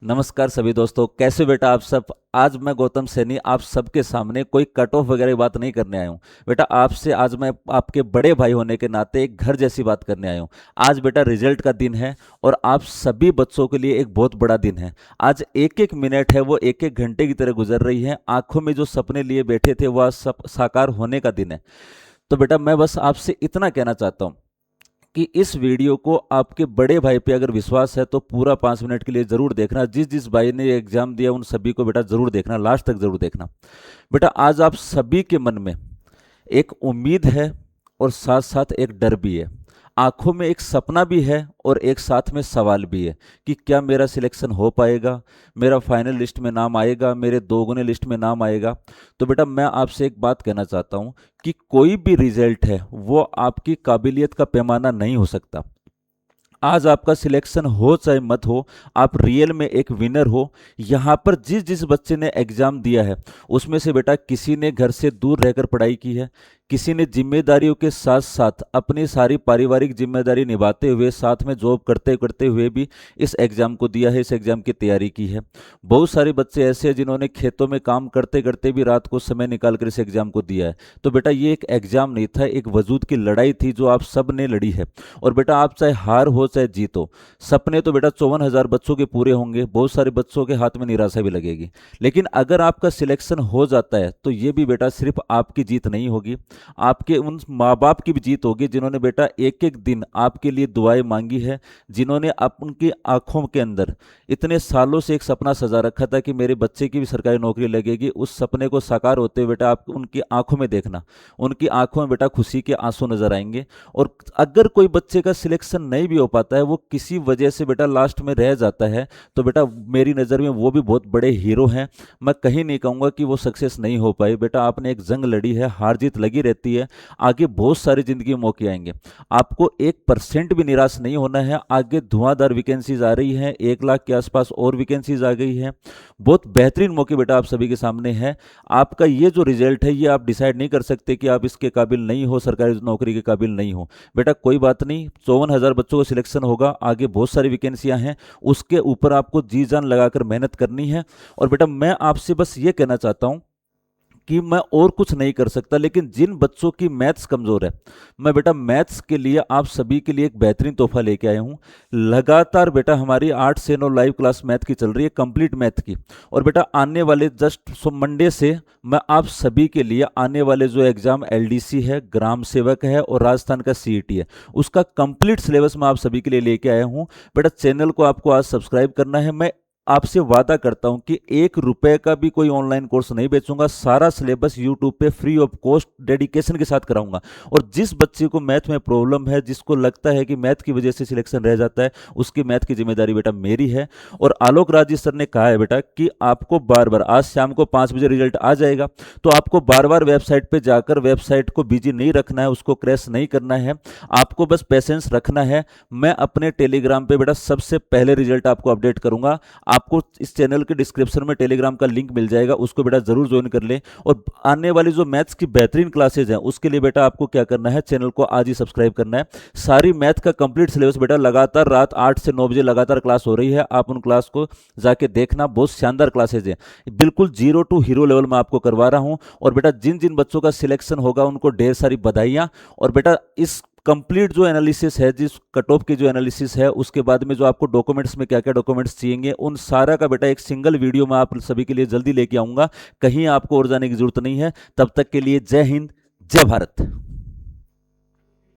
नमस्कार सभी दोस्तों, कैसे बेटा आप सब। आज मैं गौतम सैनी आप सबके सामने कोई कट ऑफ वगैरह बात नहीं करने आया हूँ। बेटा आपसे आज मैं आपके बड़े भाई होने के नाते एक घर जैसी बात करने आया हूँ। आज बेटा रिजल्ट का दिन है और आप सभी बच्चों के लिए एक बहुत बड़ा दिन है। आज एक एक मिनट है वो एक एक घंटे की तरह गुजर रही है। आंखों में जो सपने लिए बैठे थे वह सब साकार होने का दिन है। तो बेटा मैं बस आपसे इतना कहना चाहता हूँ कि इस वीडियो को आपके बड़े भाई पे अगर विश्वास है तो पूरा 5 मिनट के लिए जरूर देखना। जिस जिस भाई ने एग्जाम दिया उन सभी को बेटा जरूर देखना, लास्ट तक जरूर देखना। बेटा आज आप सभी के मन में एक उम्मीद है और साथ साथ एक डर भी है। आंखों में एक सपना भी है और एक साथ में सवाल भी है कि क्या मेरा सिलेक्शन हो पाएगा, मेरा फाइनल लिस्ट में नाम आएगा, मेरे दोगुने लिस्ट में नाम आएगा। तो बेटा मैं आपसे एक बात कहना चाहता हूं कि कोई भी रिजल्ट है वो आपकी काबिलियत का पैमाना नहीं हो सकता। आज आपका सिलेक्शन हो चाहे मत हो, आप रियल में एक विनर हो। यहाँ पर जिस जिस बच्चे ने एग्जाम दिया है उसमें से बेटा किसी ने घर से दूर रहकर पढ़ाई की है, किसी ने जिम्मेदारियों के साथ साथ अपनी सारी पारिवारिक जिम्मेदारी निभाते हुए साथ में जॉब करते करते हुए भी इस एग्जाम को दिया है, इस एग्जाम की तैयारी की है। बहुत सारे बच्चे ऐसे हैं जिन्होंने खेतों में काम करते करते भी रात को समय निकाल कर इस एग्जाम को दिया है। तो बेटा ये एक एग्जाम नहीं था, एक वजूद की लड़ाई थी जो आप सब ने लड़ी है। और बेटा आप चाहे हार हो चाहे जीत हो, सपने तो बेटा 54,000 बच्चों के पूरे होंगे, बहुत सारे बच्चों के हाथ में निराशा भी लगेगी। लेकिन अगर आपका सिलेक्शन हो जाता है तो ये भी बेटा सिर्फ आपकी जीत नहीं होगी, आपके उन माँ बाप की भी जीत होगी जिन्होंने बेटा एक एक दिन आपके लिए दुआएं मांगी है, जिन्होंने उनकी आंखों के अंदर इतने सालों से एक सपना सजा रखा था कि मेरे बच्चे की भी सरकारी नौकरी लगेगी। उस सपने को साकार होते हुए बेटा आप उनकी आंखों में देखना, उनकी आंखों में बेटा खुशी के आंसू नजर आएंगे। और अगर कोई बच्चे का सिलेक्शन नहीं भी हो पाता है, वो किसी वजह से बेटा लास्ट में रह जाता है, तो बेटा मेरी नज़र में वो भी बहुत बड़े हीरो हैं। मैं कहीं नहीं कहूँगा कि वो सक्सेस नहीं हो पाए। बेटा आपने एक जंग लड़ी है, हार जीत लगी रहती है, आगे बहुत सारी जिंदगी में मौके आएंगे। आपको 1% भी निराश नहीं होना है। आगे धुआंधार वैकेंसीज आ रही हैं, 1 लाख के आसपास और वैकेंसीज आ गई हैं। बहुत बेहतरीन मौके बेटा आप सभी के सामने है। आपका ये जो रिजल्ट है ये आप डिसाइड नहीं कर सकते कि आप इसके काबिल नहीं हो, सरकारी नौकरी के काबिल नहीं हो। बेटा कोई बात नहीं, 54,000 बच्चों को सिलेक्शन होगा, आगे बहुत सारी वैकेंसियां हैं, उसके ऊपर आपको जी जान लगाकर मेहनत करनी है। और बेटा मैं आपसे बस ये कहना चाहता हूं कि मैं और कुछ नहीं कर सकता, लेकिन जिन बच्चों की मैथ्स कमजोर है, मैं बेटा मैथ्स के लिए आप सभी के लिए एक बेहतरीन तोहफा लेके आया हूं। लगातार बेटा हमारी 8 से 9 लाइव क्लास मैथ की चल रही है, कंप्लीट मैथ की। और बेटा आने वाले जस्ट मंडे से मैं आप सभी के लिए आने वाले जो एग्जाम एलडीसी है, ग्राम सेवक है और राजस्थान का सीईटी है, उसका कंप्लीट सिलेबस मैं आप सभी के लिए लेके आया हूं। बेटा चैनल को आपको आज सब्सक्राइब करना है। मैं आपसे वादा करता हूं कि 1 रुपए का भी कोई ऑनलाइन कोर्स नहीं बेचूंगा, सारा सिलेबस यूट्यूब पे फ्री ऑफ कॉस्ट डेडिकेशन के साथ कराऊंगा। और जिस बच्चे को मैथ में प्रॉब्लम है, जिसको लगता है कि मैथ की वजह से सिलेक्शन रह जाता है, उसकी मैथ की जिम्मेदारी बेटा मेरी है। और आलोक राज जी सर ने कहा है बेटा कि आपको बार बार आज शाम को 5 बजे रिजल्ट आ जाएगा, तो आपको बार बार वेबसाइट पे जाकर वेबसाइट को बिजी नहीं रखना है, उसको क्रैश नहीं करना है, आपको बस पेशेंस रखना है। मैं अपने टेलीग्राम पे बेटा सबसे पहले रिजल्ट आपको अपडेट करूंगा। आपको इस चैनल के डिस्क्रिप्शन में टेलीग्राम का लिंक मिल जाएगा, उसको बेटा जरूर ज्वाइन कर ले। और आने वाली जो मैथ्स की बेहतरीन क्लासेज हैं उसके लिए बेटा आपको क्या करना है, चैनल को आज ही सब्सक्राइब करना है। सारी मैथ का कंप्लीट सिलेबस बेटा लगातार रात 8 से 9 बजे लगातार क्लास हो रही है, आप उन क्लास को जाके देखना, बहुत शानदार क्लासेज हैं, बिल्कुल जीरो टू हीरो लेवल में आपको करवा रहा हूं। और बेटा जिन जिन बच्चों का सिलेक्शन होगा उनको ढेर सारी बधाइयां। और बेटा इस कंप्लीट जो एनालिसिस है, जिस कट ऑफ की जो एनालिसिस है, उसके बाद में जो आपको डॉक्यूमेंट्स में क्या क्या डॉक्यूमेंट्स चाहिए, उन सारा का बेटा एक सिंगल वीडियो में आप सभी के लिए जल्दी लेके आऊंगा। कहीं आपको और जाने की जरूरत नहीं है। तब तक के लिए जय हिंद, जय भारत।